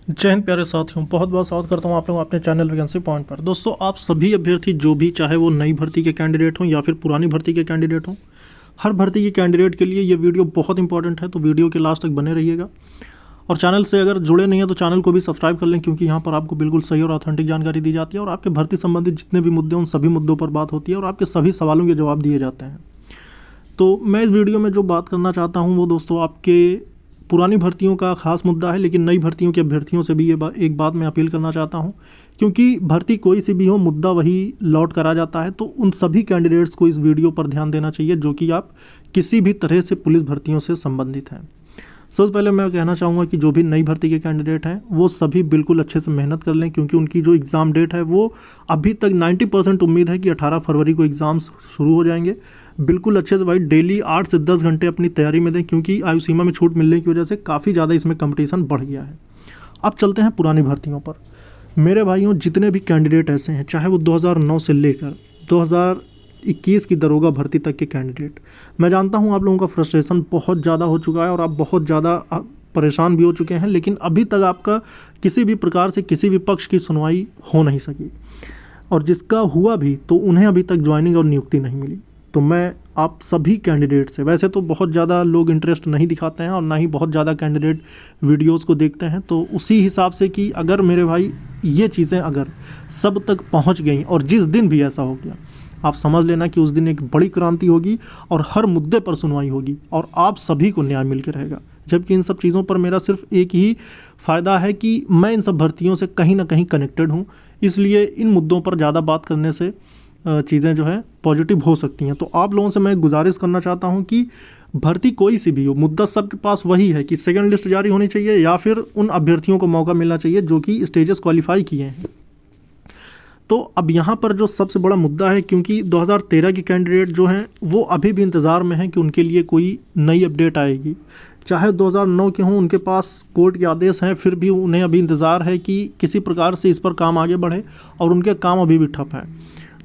जय हिंद प्यारे साथियों, बहुत बहुत स्वागत करता हूं आप लोगों अपने चैनल वैकेंसी पॉइंट पर। दोस्तों, आप सभी अभ्यर्थी जो भी, चाहे वो नई भर्ती के कैंडिडेट हों या फिर पुरानी भर्ती के कैंडिडेट हों, हर भर्ती के कैंडिडेट के लिए ये वीडियो बहुत इंपॉर्टेंट है, तो वीडियो के लास्ट तक बने रहिएगा। और चैनल से अगर जुड़े नहीं हैं तो चैनल को भी सब्सक्राइब कर लें, क्योंकि यहाँ पर आपको बिल्कुल सही और ऑथेंटिक जानकारी दी जाती है और आपके भर्ती संबंधित जितने भी मुद्दे हैं उन सभी मुद्दों पर बात होती है और आपके सभी सवालों के जवाब दिए जाते हैं। तो मैं इस वीडियो में जो बात करना चाहता हूँ वो दोस्तों आपके पुरानी भर्तियों का खास मुद्दा है, लेकिन नई भर्तियों के अभ्यर्थियों से भी एक बात मैं अपील करना चाहता हूं, क्योंकि भर्ती कोई सी भी हो, मुद्दा वही लौट कर आ जाता है। तो उन सभी कैंडिडेट्स को इस वीडियो पर ध्यान देना चाहिए जो कि आप किसी भी तरह से पुलिस भर्तियों से संबंधित हैं। सबसे पहले मैं कहना चाहूँगा कि जो भी नई भर्ती के कैंडिडेट हैं वो सभी बिल्कुल अच्छे से मेहनत कर लें, क्योंकि उनकी जो एग्ज़ाम डेट है वो अभी तक 90% उम्मीद है कि 18 फरवरी को एग्ज़ाम्स शुरू हो जाएंगे। बिल्कुल अच्छे से भाई डेली 8 से 10 घंटे अपनी तैयारी में दें, क्योंकि आयु सीमा में छूट मिलने की वजह से काफ़ी ज़्यादा इसमें कंपटीशन बढ़ गया है। अब चलते हैं पुरानी भर्तियों पर। मेरे भाइयों, जितने भी कैंडिडेट ऐसे हैं, चाहे वो 2009 से लेकर 2021 की दरोगा भर्ती तक के कैंडिडेट, मैं जानता हूं आप लोगों का फ्रस्ट्रेशन बहुत ज़्यादा हो चुका है और आप बहुत ज़्यादा परेशान भी हो चुके हैं, लेकिन अभी तक आपका किसी भी प्रकार से किसी भी पक्ष की सुनवाई हो नहीं सकी, और जिसका हुआ भी तो उन्हें अभी तक ज्वाइनिंग और नियुक्ति नहीं मिली। तो मैं आप सभी कैंडिडेट से, वैसे तो बहुत ज़्यादा लोग इंटरेस्ट नहीं दिखाते हैं और ना ही बहुत ज़्यादा कैंडिडेट वीडियोस को देखते हैं, तो उसी हिसाब से कि अगर मेरे भाई ये चीज़ें अगर सब तक पहुंच गई और जिस दिन भी ऐसा हो गया, आप समझ लेना कि उस दिन एक बड़ी क्रांति होगी और हर मुद्दे पर सुनवाई होगी और आप सभी को न्याय मिल के रहेगा। जबकि इन सब चीज़ों पर मेरा सिर्फ एक ही फ़ायदा है कि मैं इन सब भर्तियों से कहीं ना कहीं कनेक्टेड हूँ, इसलिए इन मुद्दों पर ज़्यादा बात करने से चीज़ें जो है पॉजिटिव हो सकती हैं। तो आप लोगों से मैं गुजारिश करना चाहता हूं कि भर्ती कोई सी भी हो, मुद्दा सबके पास वही है कि सेकंड लिस्ट जारी होनी चाहिए या फिर उन अभ्यर्थियों को मौका मिलना चाहिए जो कि स्टेजेस क्वालिफाई किए हैं। तो अब यहाँ पर जो सबसे बड़ा मुद्दा है, क्योंकि 2013 के कैंडिडेट जो हैं वो अभी भी इंतज़ार में हैं कि उनके लिए कोई नई अपडेट आएगी। चाहे 2009 के हों, उनके पास कोर्ट के आदेश हैं, फिर भी उन्हें अभी इंतज़ार है कि किसी प्रकार से इस पर काम आगे बढ़े, और उनके काम अभी भी ठप हैं।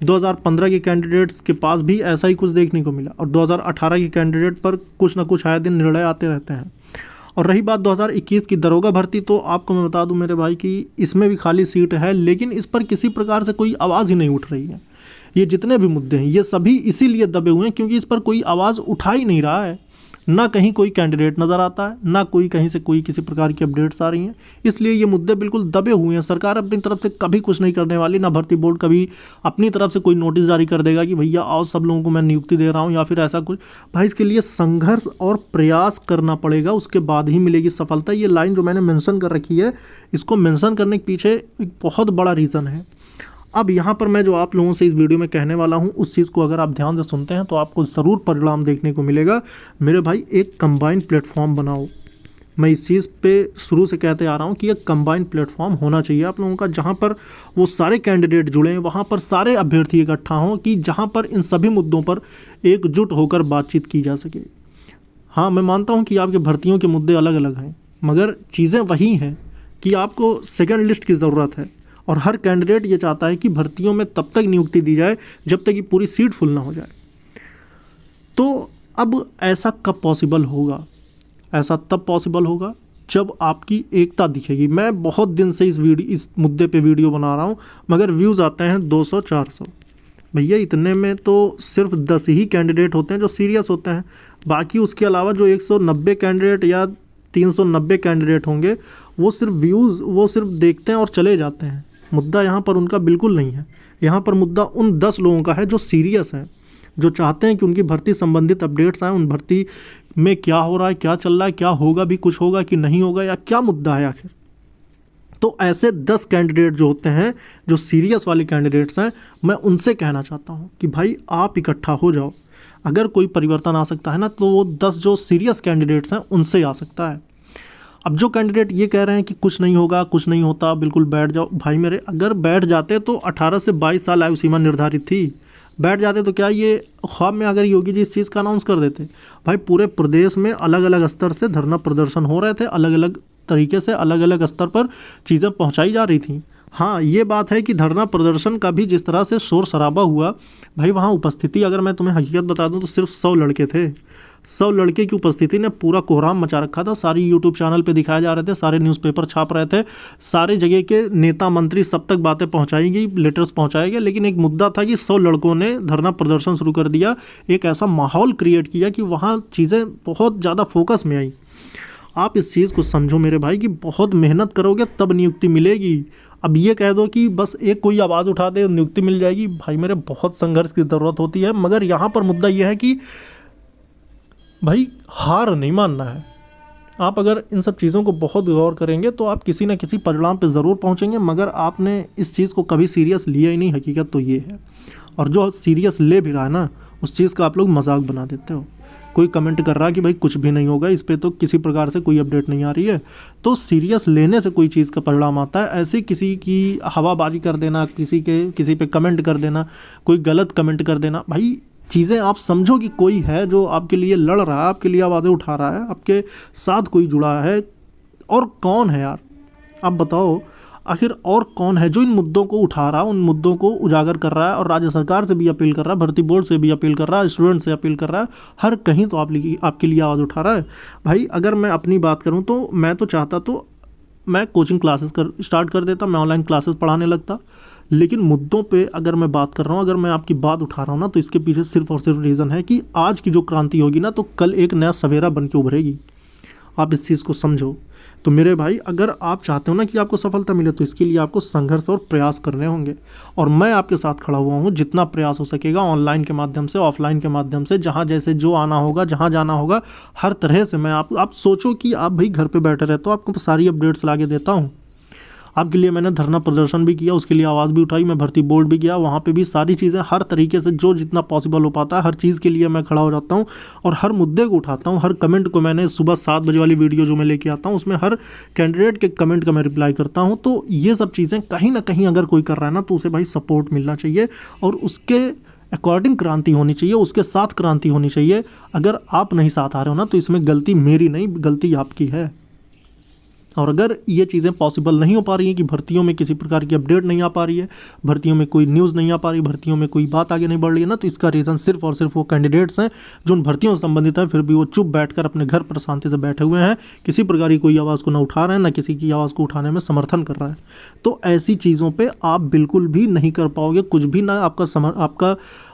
2015 के कैंडिडेट्स के पास भी ऐसा ही कुछ देखने को मिला, और 2018 के कैंडिडेट पर कुछ ना कुछ आए दिन निर्णय आते रहते हैं। और रही बात 2021 की दरोगा भर्ती, तो आपको मैं बता दूं मेरे भाई कि इसमें भी खाली सीट है, लेकिन इस पर किसी प्रकार से कोई आवाज़ ही नहीं उठ रही है। ये जितने भी मुद्दे हैं ये सभी इसीलिए दबे हुए हैं क्योंकि इस पर कोई आवाज़ उठा ही नहीं रहा है। ना कहीं कोई कैंडिडेट नज़र आता है, ना कोई कहीं से कोई किसी प्रकार की अपडेट्स आ रही हैं, इसलिए ये मुद्दे बिल्कुल दबे हुए हैं। सरकार अपनी तरफ से कभी कुछ नहीं करने वाली, ना भर्ती बोर्ड कभी अपनी तरफ से कोई नोटिस जारी कर देगा कि भैया आओ सब लोगों को मैं नियुक्ति दे रहा हूँ या फिर ऐसा कुछ। भाई इसके लिए संघर्ष और प्रयास करना पड़ेगा, उसके बाद ही मिलेगी सफलता। ये लाइन जो मैंने मेंशन कर रखी है, इसको मेंशन करने के पीछे एक बहुत बड़ा रीज़न है। अब यहाँ पर मैं जो आप लोगों से इस वीडियो में कहने वाला हूँ, उस चीज़ को अगर आप ध्यान से सुनते हैं तो आपको ज़रूर परिणाम देखने को मिलेगा। मेरे भाई, एक कंबाइंड प्लेटफॉर्म बनाओ। मैं इस चीज़ पे शुरू से कहते आ रहा हूँ कि एक कंबाइंड प्लेटफॉर्म होना चाहिए आप लोगों का, जहाँ पर वो सारे कैंडिडेट जुड़ें, वहाँ पर सारे अभ्यर्थी इकट्ठा हों, कि जहाँ पर इन सभी मुद्दों पर एकजुट होकर बातचीत की जा सके। हाँ, मैं मानता हूँ कि आपके भर्तियों के मुद्दे अलग अलग हैं, मगर चीज़ें वही हैं कि आपको सेकेंड लिस्ट की ज़रूरत है, और हर कैंडिडेट ये चाहता है कि भर्तियों में तब तक नियुक्ति दी जाए जब तक कि पूरी सीट फुल ना हो जाए। तो अब ऐसा कब पॉसिबल होगा? ऐसा तब पॉसिबल होगा जब आपकी एकता दिखेगी। मैं बहुत दिन से इस मुद्दे पे वीडियो बना रहा हूँ, मगर व्यूज़ आते हैं 200-400। भैया, इतने में तो सिर्फ 10 ही कैंडिडेट होते हैं जो सीरियस होते हैं। बाकी उसके अलावा जो 190 कैंडिडेट या 390 कैंडिडेट होंगे, वो सिर्फ देखते हैं और चले जाते हैं। मुद्दा यहाँ पर उनका बिल्कुल नहीं है। यहाँ पर मुद्दा उन 10 लोगों का है जो सीरियस हैं, जो चाहते हैं कि उनकी भर्ती संबंधित अपडेट्स आएँ, उन भर्ती में क्या हो रहा है, क्या चल रहा है, क्या होगा भी, कुछ होगा कि नहीं होगा, या क्या मुद्दा है आखिर। तो ऐसे 10 कैंडिडेट जो होते हैं, जो सीरियस वाले कैंडिडेट्स हैं, मैं उनसे कहना चाहता हूँ कि भाई आप इकट्ठा हो जाओ। अगर कोई परिवर्तन आ सकता है ना, तो वो 10 जो सीरियस कैंडिडेट्स हैं उनसे आ सकता है। अब जो कैंडिडेट ये कह रहे हैं कि कुछ नहीं होगा, कुछ नहीं होता, बिल्कुल बैठ जाओ, भाई मेरे, अगर बैठ जाते तो 18 से 22 साल आयु सीमा निर्धारित थी। बैठ जाते तो क्या ये ख्वाब में अगर योगी जी इस चीज़ का अनाउंस कर देते? भाई पूरे प्रदेश में अलग अलग स्तर से धरना प्रदर्शन हो रहे थे, अलग अलग तरीके से अलग अलग स्तर पर चीज़ें पहुंचाई जा रही थी। हाँ, ये बात है कि धरना प्रदर्शन का भी जिस तरह से शोर शराबा हुआ, भाई वहाँ उपस्थिति, अगर मैं तुम्हें हकीकत बता दूं तो सिर्फ 100 लड़के थे। 100 लड़के की उपस्थिति ने पूरा कोहराम मचा रखा था। सारी यूट्यूब चैनल पे दिखाए जा रहे थे, सारे न्यूज़पेपर छाप रहे थे, सारे जगह के नेता मंत्री सब तक बातें पहुंचाई गई, लेटर्स पहुंचाए गए। लेकिन एक मुद्दा था कि 100 लड़कों ने धरना प्रदर्शन शुरू कर दिया, एक ऐसा माहौल क्रिएट किया कि वहाँ चीज़ें बहुत ज़्यादा फोकस में आई। आप इस चीज़ को समझो मेरे भाई कि बहुत मेहनत करोगे तब नियुक्ति मिलेगी। अब ये कह दो कि बस एक कोई आवाज़ उठा दे नियुक्ति मिल जाएगी, भाई मेरे बहुत संघर्ष की ज़रूरत होती है। मगर यहाँ पर मुद्दा यह है कि भाई हार नहीं मानना है। आप अगर इन सब चीज़ों को बहुत गौर करेंगे तो आप किसी न किसी परिणाम पे ज़रूर पहुँचेंगे, मगर आपने इस चीज़ को कभी सीरियस लिया ही नहीं, हकीकत तो ये है। और जो सीरियस ले भी रहा है ना, उस चीज़ का आप लोग मजाक बना देते हो। कोई कमेंट कर रहा है कि भाई कुछ भी नहीं होगा, इस पे तो किसी प्रकार से कोई अपडेट नहीं आ रही है। तो सीरियस लेने से कोई चीज़ का परिणाम आता है, ऐसे किसी की हवाबाजी कर देना, किसी पे कमेंट कर देना, कोई गलत कमेंट कर देना, भाई चीज़ें आप समझो कि कोई है जो आपके लिए लड़ रहा है, आपके लिए आवाज़ें उठा रहा है, आपके साथ कोई जुड़ा है। और कौन है यार, आप बताओ आखिर और कौन है जो इन मुद्दों को उठा रहा है, उन मुद्दों को उजागर कर रहा है और राज्य सरकार से भी अपील कर रहा है, भर्ती बोर्ड से भी अपील कर रहा है, स्टूडेंट से अपील कर रहा है, हर कहीं तो आपके लिए आवाज़ उठा रहा है। भाई अगर मैं अपनी बात करूँ तो मैं तो चाहता तो मैं कोचिंग क्लासेस स्टार्ट कर देता, मैं ऑनलाइन क्लासेस पढ़ाने लगता। लेकिन मुद्दों पे अगर मैं बात कर रहा हूँ, अगर मैं आपकी बात उठा रहा हूँ ना, तो इसके पीछे सिर्फ और सिर्फ रीज़न है कि आज की जो क्रांति होगी ना, तो कल एक नया सवेरा बन के उभरेगी। आप इस चीज़ को समझो। तो मेरे भाई अगर आप चाहते हो ना कि आपको सफलता मिले, तो इसके लिए आपको संघर्ष और प्रयास करने होंगे। और मैं आपके साथ खड़ा हुआ हूँ, जितना प्रयास हो सकेगा ऑनलाइन के माध्यम से, ऑफलाइन के माध्यम से, जहाँ जैसे जो आना होगा, जहाँ जाना होगा, हर तरह से मैं आप सोचो कि आप भाई घर पे बैठे रहते हो, आपको सारी अपडेट्स ला के देता हूँ। आपके लिए मैंने धरना प्रदर्शन भी किया, उसके लिए आवाज़ भी उठाई, मैं भर्ती बोर्ड भी गया, वहाँ पे भी सारी चीज़ें हर तरीके से जो जितना पॉसिबल हो पाता है, हर चीज़ के लिए मैं खड़ा हो जाता हूँ और हर मुद्दे को उठाता हूँ। हर कमेंट को मैंने सुबह 7 बजे वाली वीडियो जो मैं लेके आता हूँ, उसमें हर कैंडिडेट के कमेंट का मैं रिप्लाई करता हूँ। तो ये सब चीज़ें कहीं ना कहीं अगर कोई कर रहा है ना, तो उसे भाई सपोर्ट मिलना चाहिए और उसके अकॉर्डिंग क्रांति होनी चाहिए, उसके साथ क्रांति होनी चाहिए। अगर आप नहीं साथ आ रहे हो ना, तो इसमें गलती मेरी नहीं, गलती आपकी है। और अगर ये चीज़ें पॉसिबल नहीं हो पा रही हैं कि भर्तियों में किसी प्रकार की अपडेट नहीं आ पा रही है, भर्तियों में कोई न्यूज़ नहीं आ पा रही, भर्तियों में कोई बात आगे नहीं बढ़ रही है ना, तो इसका रीज़न सिर्फ और सिर्फ वो कैंडिडेट्स हैं जो उन भर्तियों से संबंधित हैं, फिर भी वो चुप बैठकर अपने घर पर शांति से बैठे हुए हैं, किसी प्रकार की कोई आवाज़ को ना उठा रहे हैं, ना किसी की आवाज़ को उठाने में समर्थन कर रहे हैं। तो ऐसी चीज़ों पर आप बिल्कुल भी नहीं कर पाओगे कुछ भी, ना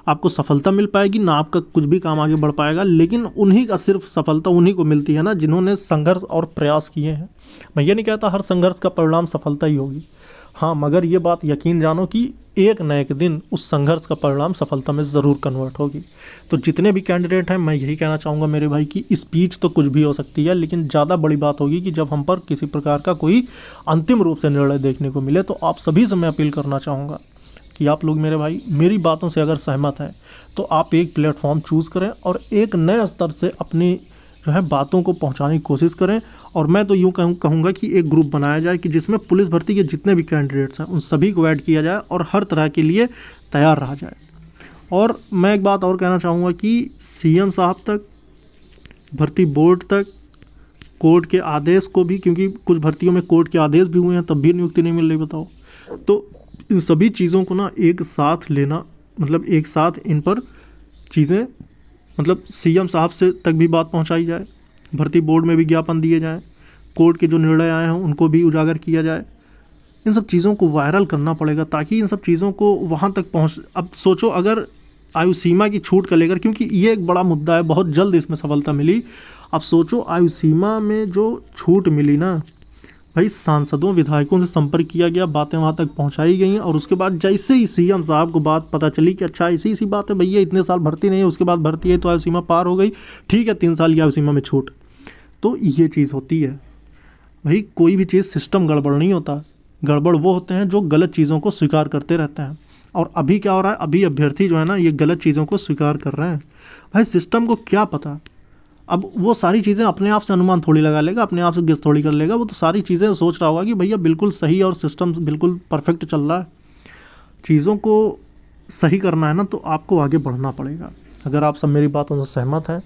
आपको सफलता मिल पाएगी, ना आपका कुछ भी काम आगे बढ़ पाएगा। लेकिन उन्हीं का सिर्फ सफलता उन्हीं को मिलती है ना, जिन्होंने संघर्ष और प्रयास किए हैं। मैं ये नहीं कहता हर संघर्ष का परिणाम सफलता ही होगी, हाँ, मगर ये बात यकीन जानो कि एक न एक दिन उस संघर्ष का परिणाम सफलता में ज़रूर कन्वर्ट होगी। तो जितने भी कैंडिडेट हैं, मैं यही कहना चाहूँगा मेरे भाई कि स्पीच तो कुछ भी हो सकती है, लेकिन ज़्यादा बड़ी बात होगी कि जब हम पर किसी प्रकार का कोई अंतिम रूप से निर्णय देखने को मिले। तो आप सभी से मैं अपील करना चाहूँगा कि आप लोग मेरे भाई मेरी बातों से अगर सहमत हैं, तो आप एक प्लेटफॉर्म चूज़ करें और एक नए स्तर से अपनी जो है बातों को पहुंचाने की कोशिश करें। और मैं तो यूँ कहूँगा कि एक ग्रुप बनाया जाए कि जिसमें पुलिस भर्ती के जितने भी कैंडिडेट्स हैं उन सभी को ऐड किया जाए और हर तरह के लिए तैयार रहा जाए। और मैं एक बात और कहना चाहूँगा कि सीएम साहब तक, भर्ती बोर्ड तक, कोर्ट के आदेश को भी, क्योंकि कुछ भर्तियों में कोर्ट के आदेश भी हुए हैं तब भी नियुक्ति नहीं मिल रही, बताओ। तो इन सभी चीज़ों को ना एक साथ लेना, मतलब एक साथ इन पर चीज़ें, मतलब सीएम साहब से तक भी बात पहुंचाई जाए, भर्ती बोर्ड में भी ज्ञापन दिए जाएं, कोर्ट के जो निर्णय आए हैं उनको भी उजागर किया जाए। इन सब चीज़ों को वायरल करना पड़ेगा ताकि इन सब चीज़ों को वहां तक पहुंच। अब सोचो अगर आयु सीमा की छूट को लेकर, क्योंकि ये एक बड़ा मुद्दा है, बहुत जल्द इसमें सफलता मिली। अब सोचो आयु सीमा में जो छूट मिली ना भाई, सांसदों विधायकों से संपर्क किया गया, बातें वहाँ तक पहुँचाई गई हैं और उसके बाद जैसे ही सीएम साहब को बात पता चली कि अच्छा इसी बात है भैया, इतने साल भर्ती नहीं है, उसके बाद भर्ती है तो आयु सीमा पार हो गई, ठीक है 3 साल की आयु सीमा में छूट। तो ये चीज़ होती है भाई, कोई भी चीज़ सिस्टम गड़बड़ नहीं होता, गड़बड़ वो होते हैं जो गलत चीज़ों को स्वीकार करते रहते हैं। और अभी क्या हो रहा है, अभी अभ्यर्थी जो है ना ये गलत चीज़ों को स्वीकार कर रहे हैं। भाई सिस्टम को क्या पता, अब वो सारी चीज़ें अपने आप से अनुमान थोड़ी लगा लेगा, अपने आप से गेस थोड़ी कर लेगा, वो तो सारी चीज़ें सोच रहा होगा कि भैया बिल्कुल सही और सिस्टम बिल्कुल परफेक्ट चल रहा है। चीज़ों को सही करना है ना, तो आपको आगे बढ़ना पड़ेगा। अगर आप सब मेरी बातों से सहमत हैं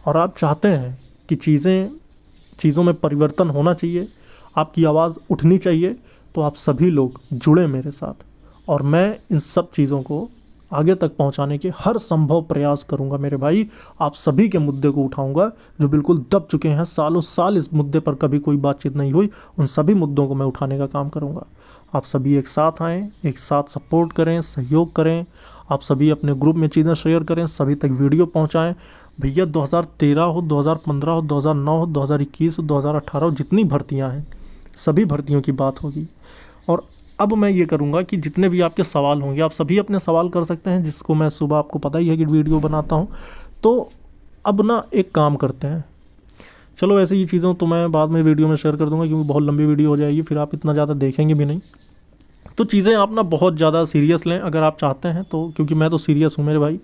और आप चाहते हैं कि चीज़ों में परिवर्तन होना चाहिए, आपकी आवाज़ उठनी चाहिए, तो आप सभी लोग जुड़े मेरे साथ और मैं इन सब चीज़ों को आगे तक पहुंचाने के हर संभव प्रयास करूंगा मेरे भाई। आप सभी के मुद्दे को उठाऊंगा जो बिल्कुल दब चुके हैं, सालों साल इस मुद्दे पर कभी कोई बातचीत नहीं हुई, उन सभी मुद्दों को मैं उठाने का काम करूंगा। आप सभी एक साथ आएँ, एक साथ सपोर्ट करें, सहयोग करें। आप सभी अपने ग्रुप में चीज़ें शेयर करें, सभी तक वीडियो पहुँचाएँ। भैया 2013 हो, 2015 हो, 2009 हो, 2021 हो, 2018 हो, जितनी भर्तियाँ हैं सभी भर्तियों की बात होगी। और अब मैं ये करूँगा कि जितने भी आपके सवाल होंगे, आप सभी अपने सवाल कर सकते हैं, जिसको मैं सुबह, आपको पता ही है कि वीडियो बनाता हूँ। तो अब ना एक काम करते हैं, चलो ऐसे ही चीज़ों तो मैं बाद में वीडियो में शेयर कर दूँगा, क्योंकि बहुत लंबी वीडियो हो जाएगी, फिर आप इतना ज़्यादा देखेंगे भी नहीं। तो चीज़ें आप ना बहुत ज़्यादा सीरियस लें अगर आप चाहते हैं तो, क्योंकि मैं तो सीरियस हूँ मेरे भाई,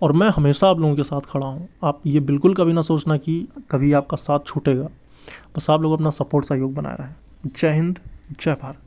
और मैं हमेशा आप लोगों के साथ खड़ा हूँ। आप ये बिल्कुल कभी ना सोचना कि कभी आपका साथ छूटेगा। बस आप लोग अपना सपोर्ट सहयोग बनाए रहें। जय हिंद, जय भारत।